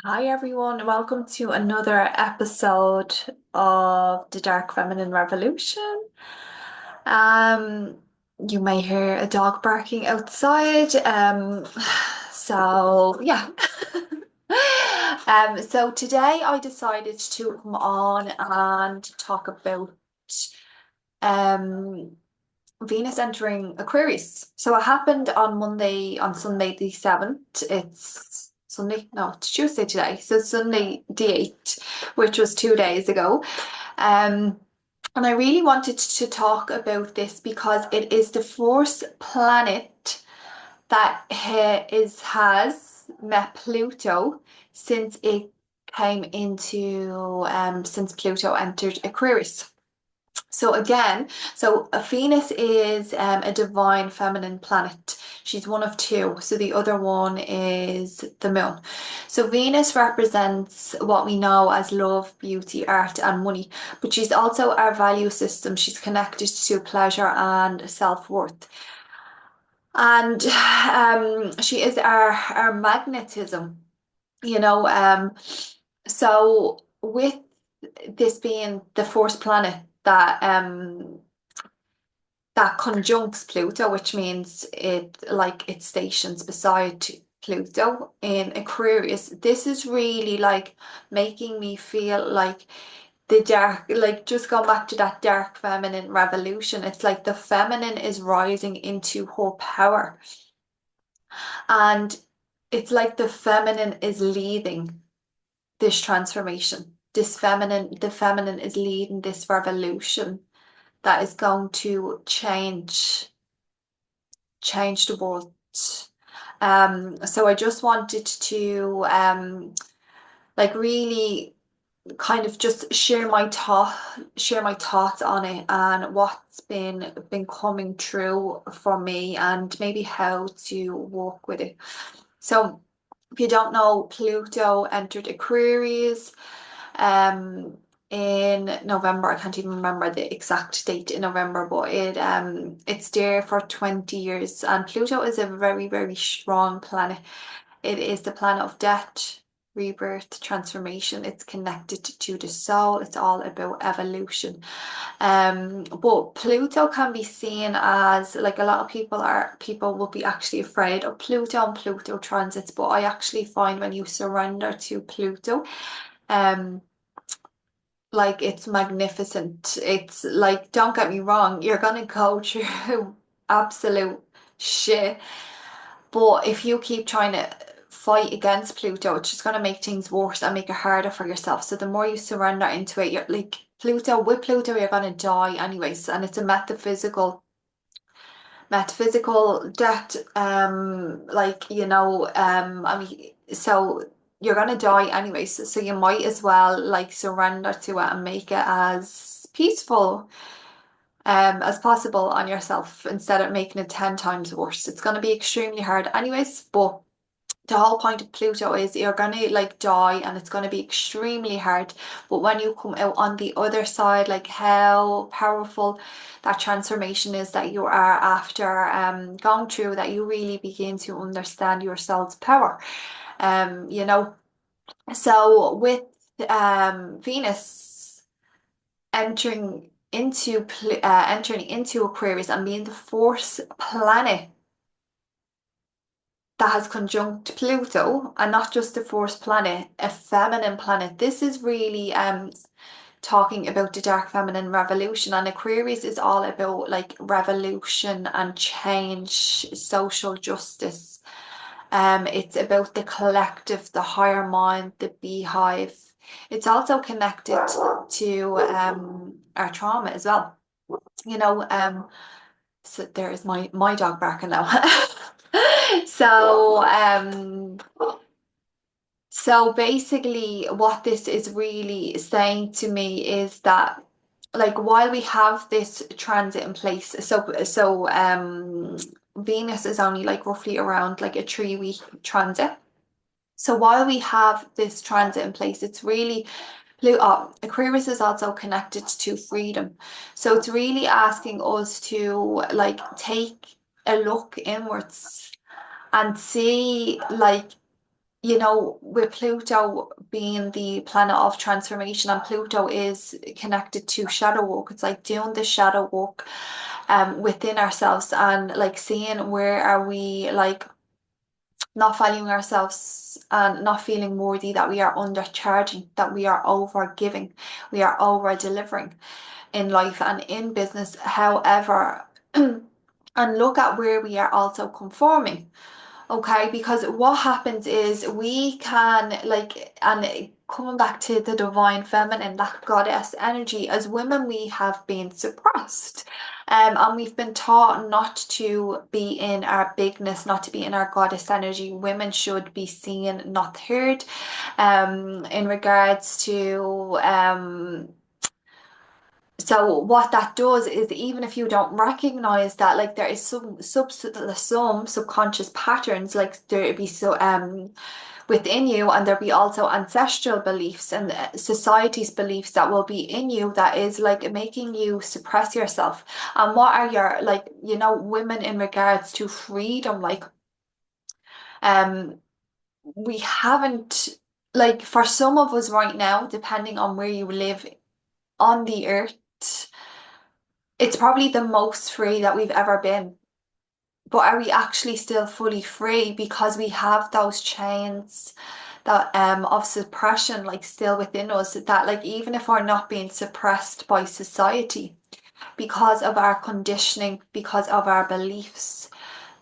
Hi everyone, welcome to another episode of the Dark Feminine Revolution. Um, you may hear a dog barking outside. So yeah. So today I decided to come on and talk about um Venus entering Aquarius. So it happened on Sunday the 7th. It's Sunday, no, it's Tuesday today. So Sunday the 8th, which was 2 days ago. Um, and I really wanted to talk about this because it is the fourth planet that has met Pluto since it came since Pluto entered Aquarius. So again, Venus is a divine feminine planet. She's one of two. So the other one is the moon. So Venus represents what we know as love, beauty, art, and money. But she's also our value system. She's connected to pleasure and self-worth. And she is our magnetism, you know. So with this being the fourth planet that conjuncts Pluto, which means it stations beside Pluto in Aquarius. This is really like making me feel like the dark, like just going back to that dark feminine revolution. It's like the feminine is rising into her power, and it's like the feminine is leading this transformation. The feminine is leading this revolution that is going to change the world. So I just wanted to like really kind of just share my thoughts on it and what's been coming true for me and maybe how to work with it. So if you don't know, Pluto entered Aquarius um in November. I can't even remember the exact date in November, but it's there for 20 years. And Pluto is a very, very strong planet. It is the planet of death, rebirth, transformation. It's connected to the soul. It's all about evolution. But Pluto can be seen as like a lot of people will be actually afraid of Pluto and Pluto transits, but I actually find when you surrender to Pluto, um like it's magnificent. It's like, don't get me wrong, you're gonna go through absolute shit. But if you keep trying to fight against Pluto, it's just gonna make things worse and make it harder for yourself. So the more you surrender into it, you're like with Pluto, you're gonna die anyways. And it's a metaphysical death. I mean, so you're gonna die anyways, so you might as well like surrender to it and make it as peaceful as possible on yourself instead of making it 10 times worse. It's gonna be extremely hard anyways, but the whole point of Pluto is you're gonna like die and it's gonna be extremely hard. But when you come out on the other side, like how powerful that transformation is that you are after going through, that you really begin to understand your soul's power. You know, so with Venus entering into Aquarius and being the fourth planet that has conjunct Pluto, and not just the fourth planet, a feminine planet. This is really talking about the dark feminine revolution, and Aquarius is all about like revolution and change, social justice. It's about the collective, the higher mind, the beehive. It's also connected to our trauma as well. You know, so there is my dog barking now. So, so basically what this is really saying to me is that like while we have this transit in place, Venus is only like roughly around like a 3 week transit. So while we have this transit in place, it's really Aquarius is also connected to freedom. So it's really asking us to like take a look inwards and see like with Pluto being the planet of transformation, and Pluto is connected to shadow work. It's like doing the shadow work within ourselves, and like seeing where are we like not valuing ourselves and not feeling worthy, that we are undercharging, that we are over giving, we are over delivering in life and in business. However, and look at where we are also conforming. Okay, because what happens is we can like, and coming back to the divine feminine, that goddess energy, as women, we have been suppressed. And we've been taught not to be in our bigness, not to be in our goddess energy. Women should be seen, not heard. In regards to so what that does is, even if you don't recognize that, like there is some subconscious patterns, like there be within you, and there be also ancestral beliefs and society's beliefs that will be in you, that is like making you suppress yourself. And what are your like, women, in regards to freedom, like um we haven't, like for some of us right now, depending on where you live on the earth, it's probably the most free that we've ever been. But are we actually still fully free, because we have those chains that of suppression like still within us, that like even if we're not being suppressed by society, because of our conditioning, because of our beliefs,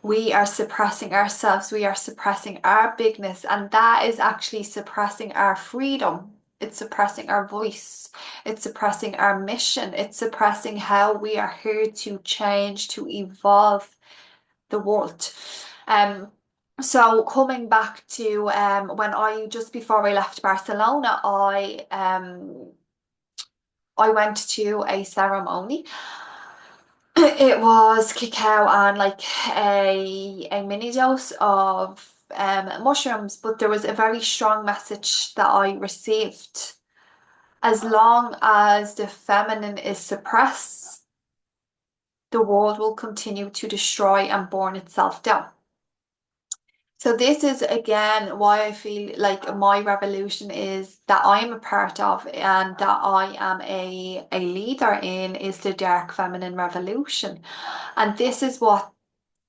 we are suppressing ourselves, we are suppressing our bigness, and that is actually suppressing our freedom. It's suppressing our voice, it's suppressing our mission, it's suppressing how we are here to change, to evolve the world. Um, so coming back to when I just before I left Barcelona, I went to a ceremony. It was cacao and like a mini dose of mushrooms, but there was a very strong message that I received. As long as the feminine is suppressed, the world will continue to destroy and burn itself down. So this is again why I feel like my revolution is that I'm a part of, and that I am a leader in, is the dark feminine revolution. And this is what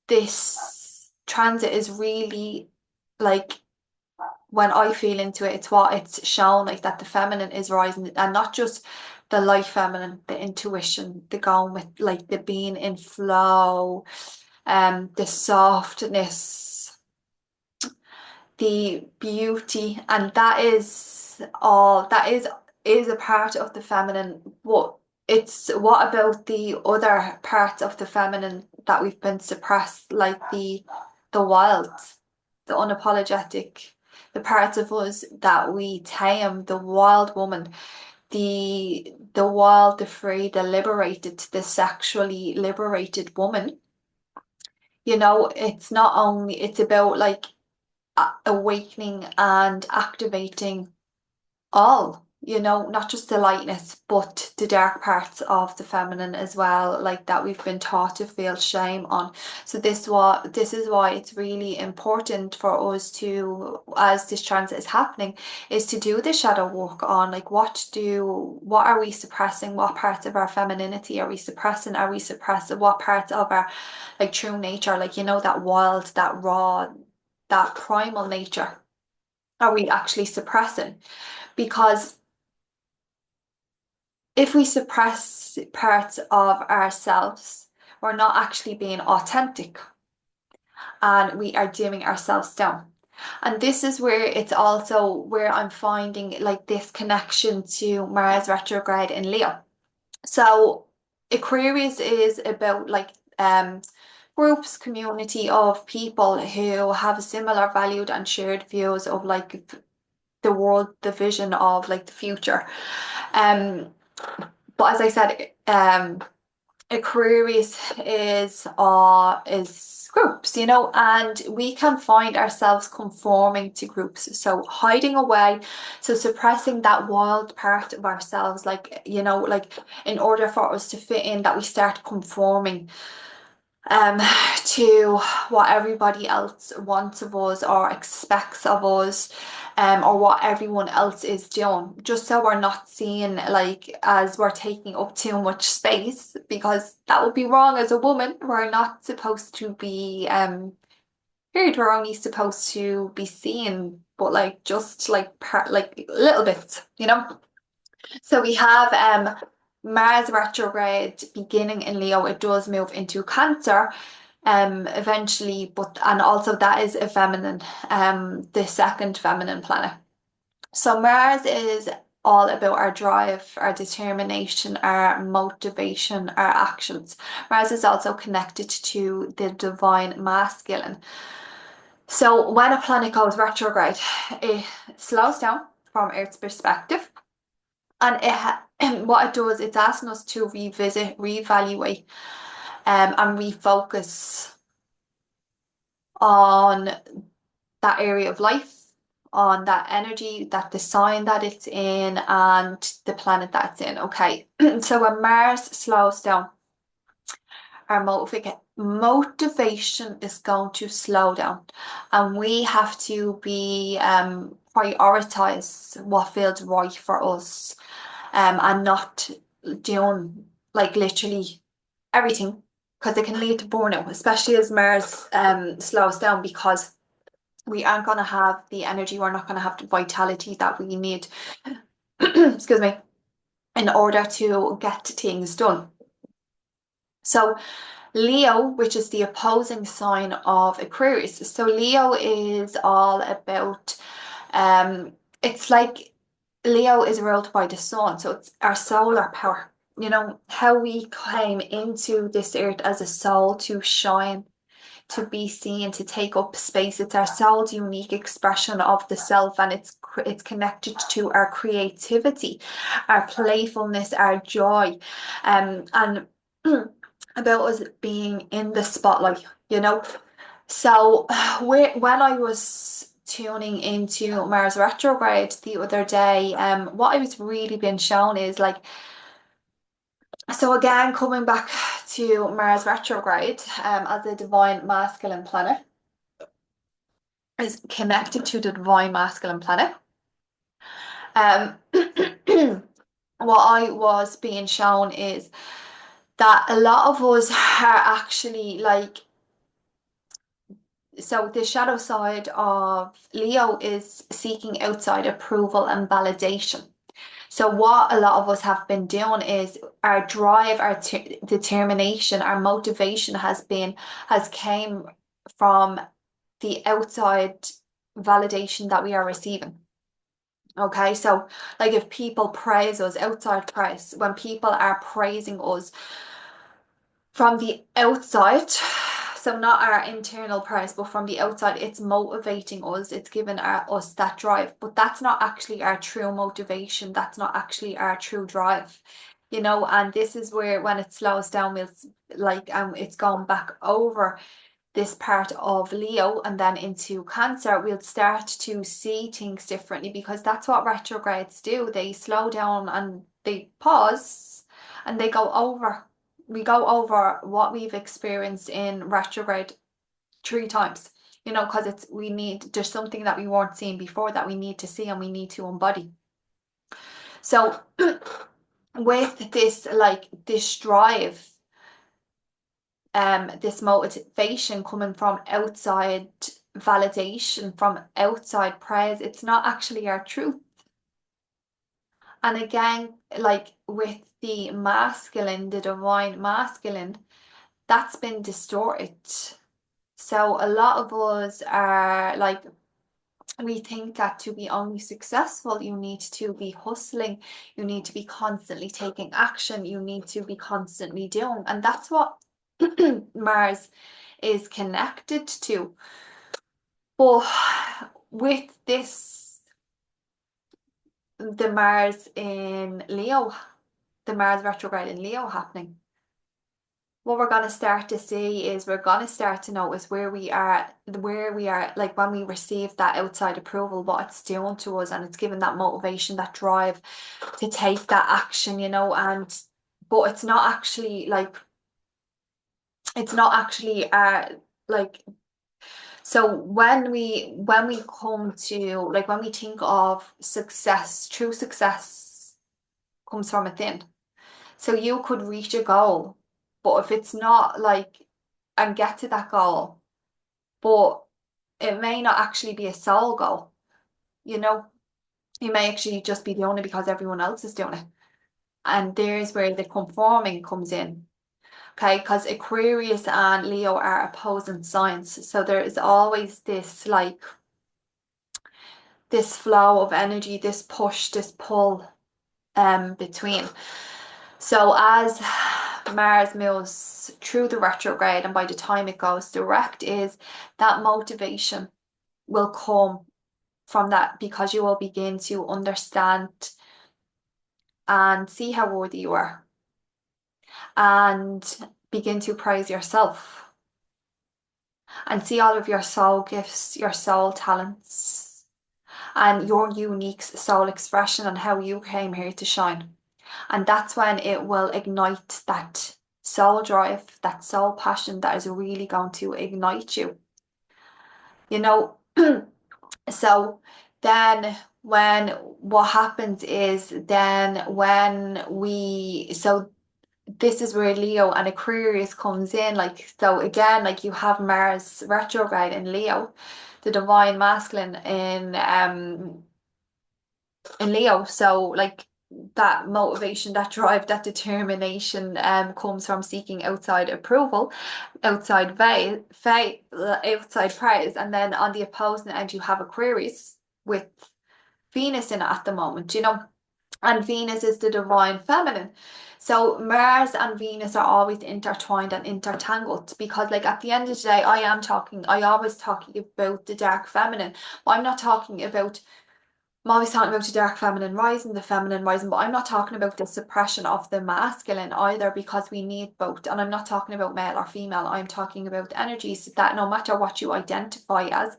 this transit is really like. When I feel into it, it's what it's shown, like that the feminine is rising, and not just the light feminine, the intuition, the going with like the being in flow, the softness, the beauty, and that is all that is a part of the feminine. What it's what about the other parts of the feminine that we've been suppressed, like the wild, the unapologetic, the parts of us that we tame, the wild woman, the wild, the free, the liberated, the sexually liberated woman. It's not only, it's about like awakening and activating all, not just the lightness, but the dark parts of the feminine as well, like that we've been taught to feel shame on. So this is why it's really important for us to, as this transit is happening, is to do the shadow work on like what are we suppressing, what parts of our femininity are we suppressing, what parts of our like true nature, like that wild, that raw, that primal nature are we actually suppressing? Because if we suppress parts of ourselves, we're not actually being authentic, and we are dimming ourselves down. And this is where it's also where I'm finding like this connection to Mars retrograde in Leo. So Aquarius is about like groups, community of people who have similar valued and shared views of like the world, the vision of like the future. Um, but as I said, Aquarius is groups, and we can find ourselves conforming to groups. So hiding away, so suppressing that wild part of ourselves, like, like in order for us to fit in, that we start conforming um, to what everybody else wants of us or expects of us, or what everyone else is doing, just so we're not seen like as we're taking up too much space, because that would be wrong as a woman. We're not supposed to be period, we're only supposed to be seen, but like just like part like little bits, you know? So we have Mars retrograde beginning in Leo. It does move into Cancer eventually, but and also that is a feminine, the second feminine planet. So Mars is all about our drive, our determination, our motivation, our actions. Mars is also connected to the divine masculine. So when a planet goes retrograde, it slows down from Earth's perspective, and what it does, it's asking us to revisit, reevaluate, and refocus on that area of life, on that energy, that the sign that it's in, and the planet that it's in. Okay, so when Mars slows down, our motivation is going to slow down, and we have to be prioritize what feels right for us, and not doing like literally everything, because it can lead to burnout, especially as Mars slows down, because we aren't going to have the energy, we're not going to have the vitality that we need, excuse me, in order to get things done. So Leo, which is the opposing sign of Aquarius. So Leo is all about, it's like Leo is ruled by the sun, so it's our solar power. You know, how we came into this earth as a soul to shine, to be seen, to take up space. It's our soul's unique expression of the self, and it's connected to our creativity, our playfulness, our joy, and about us being in the spotlight, you know. So when I was tuning into Mars retrograde the other day, what I was really being shown is like, so again, coming back to Mars retrograde, as a divine masculine planet, is connected to the divine masculine planet. Um, what I was being shown is that a lot of us are actually like, so the shadow side of Leo is seeking outside approval and validation. So what a lot of us have been doing is our drive, our determination, our motivation has came from the outside validation that we are receiving. Okay, so like if people praise us, outside praise, when people are praising us from the outside, so not our internal praise, but from the outside, it's motivating us, it's giving us that drive. But that's not actually our true motivation, that's not actually our true drive, you know. And this is where when it slows down, we'll like it's gone back over this part of Leo and then into Cancer, we'll start to see things differently, because that's what retrogrades do. They slow down and they pause and they go over. We go over what we've experienced in retrograde 3 times, you know, because there's something that we weren't seeing before that we need to see and we need to embody. So with this, like this drive, this motivation coming from outside validation, from outside praise, it's not actually our truth. And again, like with the masculine, the divine masculine, that's been distorted. So a lot of us are like, we think that to be only successful, you need to be hustling, you need to be constantly taking action, you need to be constantly doing. And that's what Mars is connected to. But with this, the Mars in Leo, the Mars retrograde in Leo happening, what we're going to start to see is we're going to start to notice where we are, like when we receive that outside approval, what it's doing to us, and it's giving that motivation, that drive to take that action, you know. And but it's not actually like, It's not actually like, so when we come to, like, when we think of success, true success comes from within. So you could reach a goal, but if it's not like, and get to that goal, but it may not actually be a soul goal, you know, it may actually just be doing it because everyone else is doing it. And there's where the conforming comes in. Okay, because Aquarius and Leo are opposing signs. So there is always this, like, this flow of energy, this push, this pull between. So as Mars moves through the retrograde, and by the time it goes direct, is that motivation will come from that, because you will begin to understand and see how worthy you are, and begin to praise yourself, and see all of your soul gifts, your soul talents, and your unique soul expression, and how you came here to shine. And that's when it will ignite that soul drive, that soul passion that is really going to ignite you. You know, so then when what happens is, then when we, so this is where Leo and Aquarius comes in. Like, so again, like, you have Mars retrograde in Leo, the divine masculine in Leo. So, like, that motivation, that drive, that determination comes from seeking outside approval, outside praise. And then on the opposing end, you have Aquarius with Venus in it at the moment, you know, and Venus is the divine feminine. So Mars and Venus are always intertwined and intertangled, because, like, at the end of the day, I always talking about the dark feminine, but I'm always talking about the dark feminine rising, the feminine rising, but I'm not talking about the suppression of the masculine either, because we need both. And I'm not talking about male or female. I'm talking about energies that, no matter what you identify as,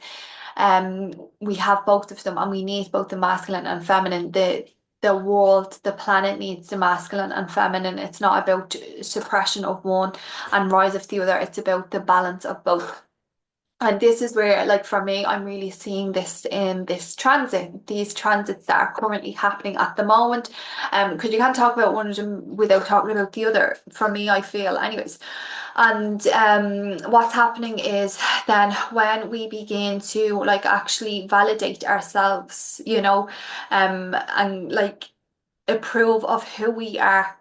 we have both of them, and we need both the masculine and feminine. The world, the planet needs the masculine and feminine. It's not about suppression of one and rise of the other. It's about the balance of both. And this is where, like, for me, I'm really seeing this in this transit, these transits that are currently happening at the moment. Because you can't talk about one of them without talking about the other, for me, I feel, anyways. And what's happening is, then when we begin to, like, actually validate ourselves, you know, and, like, approve of who we are,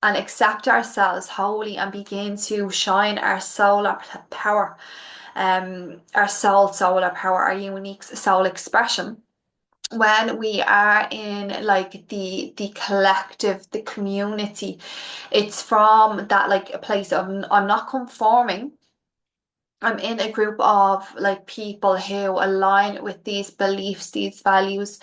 and accept ourselves wholly, and begin to shine our solar power, our solar power, our unique soul expression. When we are in, like, the collective, the community, it's from that, like, a place of, I'm not conforming. I'm in a group of, like, people who align with these beliefs, these values.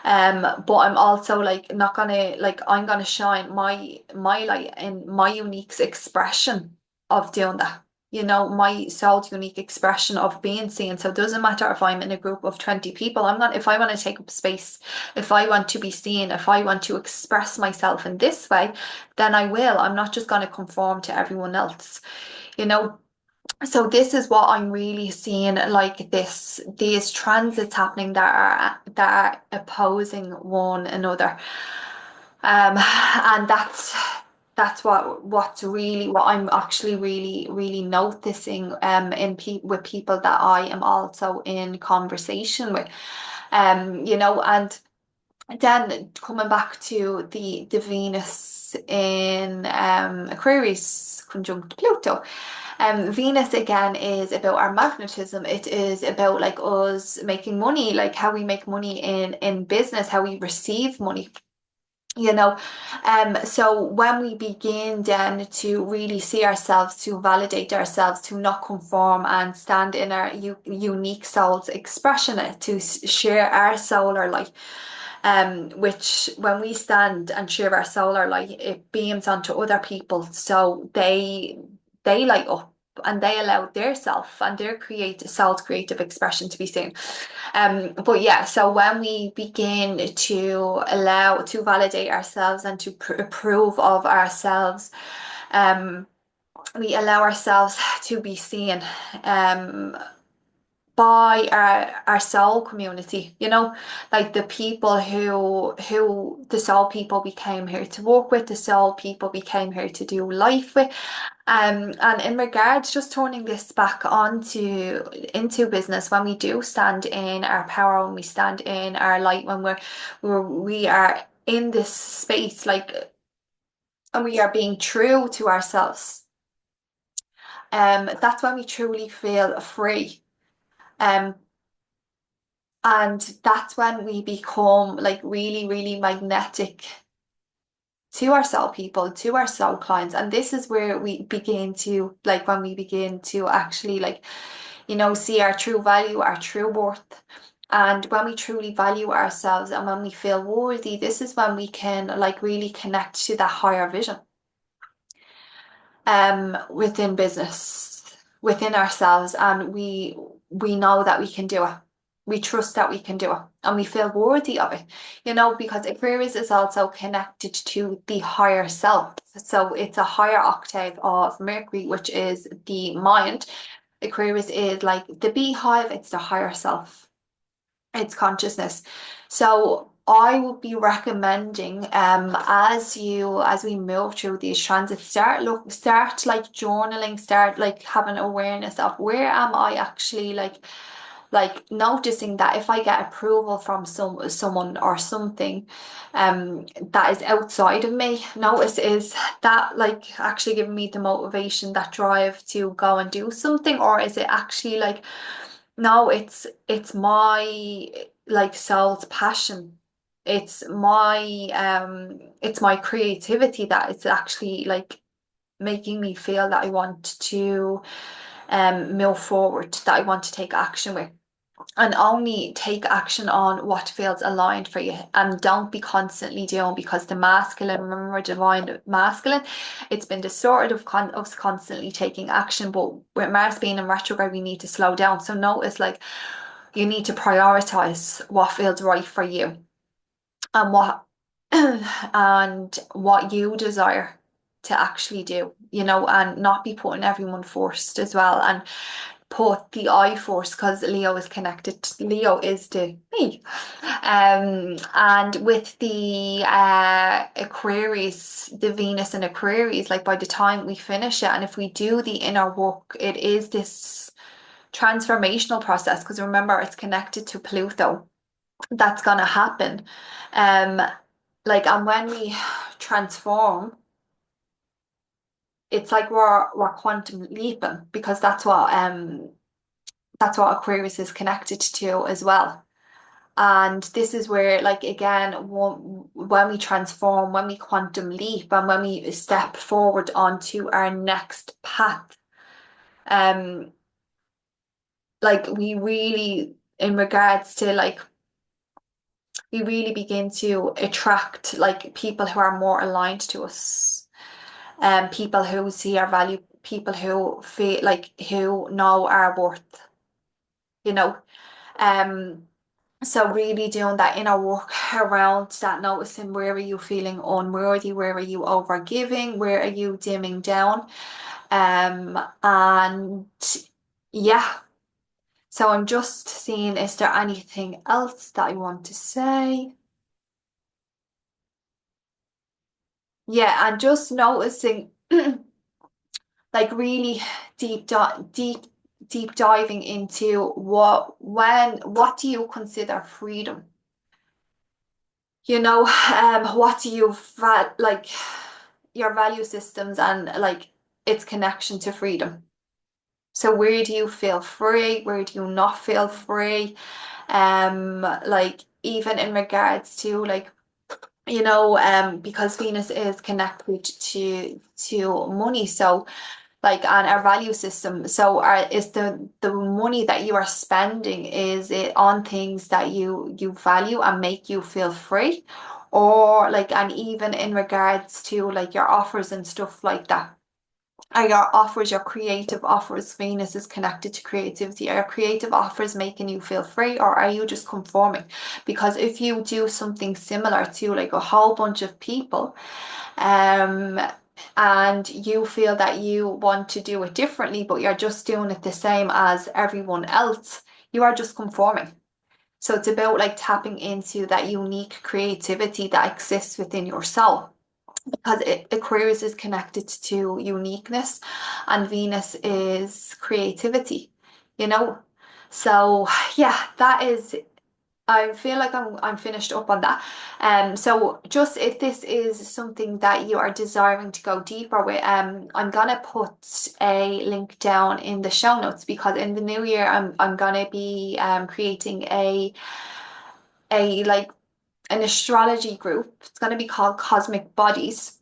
But I'm also, like, not gonna, like, I'm gonna shine my light in my unique expression of doing that. You know, my soul's unique expression of being seen. So it doesn't matter if I'm in a group of 20 people. I'm not, if I want to take up space, if I want to be seen, if I want to express myself in this way, then I will. I'm not just gonna conform to everyone else, you know. So this is what I'm really seeing, like, these transits happening that are opposing one another. And what I'm actually really noticing in with people that I am also in conversation with. You know, and then coming back to the Venus in Aquarius conjunct Pluto. Venus again is about our magnetism. It is about, like, us making money, like how we make money in business, how we receive money, you know. So when we begin then to really see ourselves, to validate ourselves, to not conform, and stand in our unique soul's expression, to share our solar light, which, when we stand and share our solar light, it beams onto other people, so they light up, and they allow their self and their soul's creative expression to be seen. But yeah, so when we begin to allow, to validate ourselves, and to approve of ourselves, um we allow ourselves to be seen um, by our soul community, like the people who the soul people we came here to work with, the soul people we came here to do life with. And in regards, just turning this back onto into business, when we do stand in our power, when we stand in our light, when we are in this space, like, and we are being true to ourselves, that's when we truly feel free. Um, and that's when we become like really, really magnetic to our soul people, to our soul clients. And this is where we begin to, like, when we begin to actually, like, see our true value, our true worth. And when we truly value ourselves and when we feel worthy, this is when we can, like, really connect to that higher vision within business, within ourselves, and we know that we can do it. We trust that we can do it, and we feel worthy of it, because Aquarius is also connected to the higher self. So it's a higher octave of Mercury, which is the mind. Aquarius is like the beehive, it's the higher self, it's consciousness. So I would be recommending as we move through these transits, start like journaling, start like having awareness of where am I actually, like noticing that if I get approval from someone or something that is outside of me, notice, is that like actually giving me the motivation, that drive to go and do something, or is it actually like, no, it's my like soul's passion. It's my creativity that it's actually like making me feel that I want to move forward, that I want to take action with. And only take action on what feels aligned for you, and don't be constantly doing, because the masculine, remember, divine masculine, it's been distorted of us constantly taking action. But with Mars being in retrograde, we need to slow down. So notice, like, you need to prioritize what feels right for you, and what and what you desire to actually do, and not be putting everyone first as well. And put the I first, because Leo is connected. Leo is to me. And with the Aquarius, the Venus in Aquarius, like by the time we finish it, and if we do the inner work, it is this transformational process, because remember, it's connected to Pluto. That's gonna happen. Um, like, and when we transform, it's like we're quantum leaping, because that's what Aquarius is connected to as well. And this is where, like, again, when we transform, when we quantum leap, and when we step forward onto our next path, um, like, we really, in regards to, like, we really begin to attract, like, people who are more aligned to us, people who see our value, people who feel like, who know our worth, you know. Um, So really doing that inner work around that, noticing, where are you feeling unworthy, where are you overgiving, where are you dimming down? And yeah, so I'm just seeing, is there anything else that I want to say? Yeah, and just noticing like really deep diving into what do you consider freedom? What do you like, your value systems, and like its connection to freedom. So where do you feel free? Where do you not feel free? Like, even in regards to, like, because Venus is connected to money, so like, and our value system. So is the money that you are spending, is it on things that you value and make you feel free? Or like, and even in regards to like your offers and stuff like that. Are your offers, your creative offers, Venus is connected to creativity, are your creative offers making you feel free, or are you just conforming? Because if you do something similar to like a whole bunch of people, um, and you feel that you want to do it differently, but you're just doing it the same as everyone else, you are just conforming. So it's about like tapping into that unique creativity that exists within yourself, because Aquarius is connected to uniqueness and Venus is creativity, you know? So yeah, that is, I feel like I'm finished up on that. So just if this is something that you are desiring to go deeper with, I'm gonna put a link down in the show notes, because in the new year I'm gonna be creating a like an astrology group. It's gonna be called Cosmic Bodies.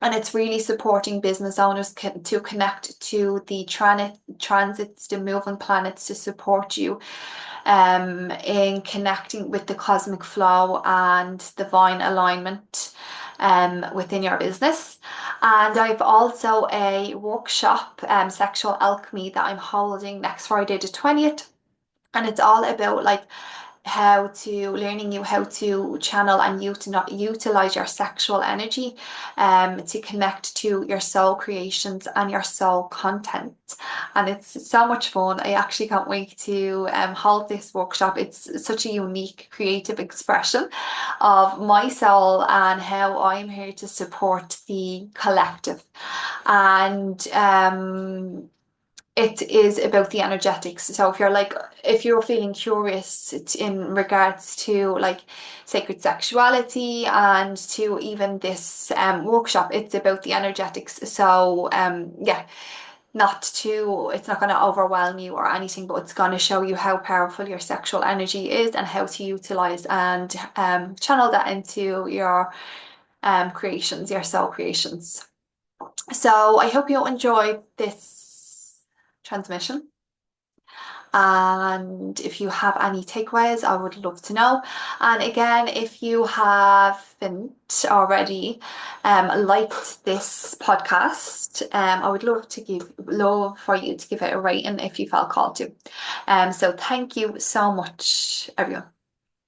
And it's really supporting business owners to connect to the transits, the moving planets to support you in connecting with the cosmic flow and divine alignment within your business. And I've also a workshop, Sexual Alchemy, that I'm holding next Friday the 20th. And it's all about like how to learning you how to channel and utilize your sexual energy to connect to your soul creations and your soul content. And it's so much fun. I actually can't wait to hold this workshop. It's such a unique creative expression of my soul and how I'm here to support the collective. And it is about the energetics. So if you're feeling curious in regards to like sacred sexuality and to even this workshop, it's about the energetics. So yeah, it's not going to overwhelm you or anything, but it's going to show you how powerful your sexual energy is and how to utilize and channel that into your creations, your soul creations. So I hope you enjoyed this transmission. And if you have any takeaways, I would love to know. And again, if you haven't already liked this podcast, I would love for you to give it a rating if you felt called to. So thank you so much, everyone.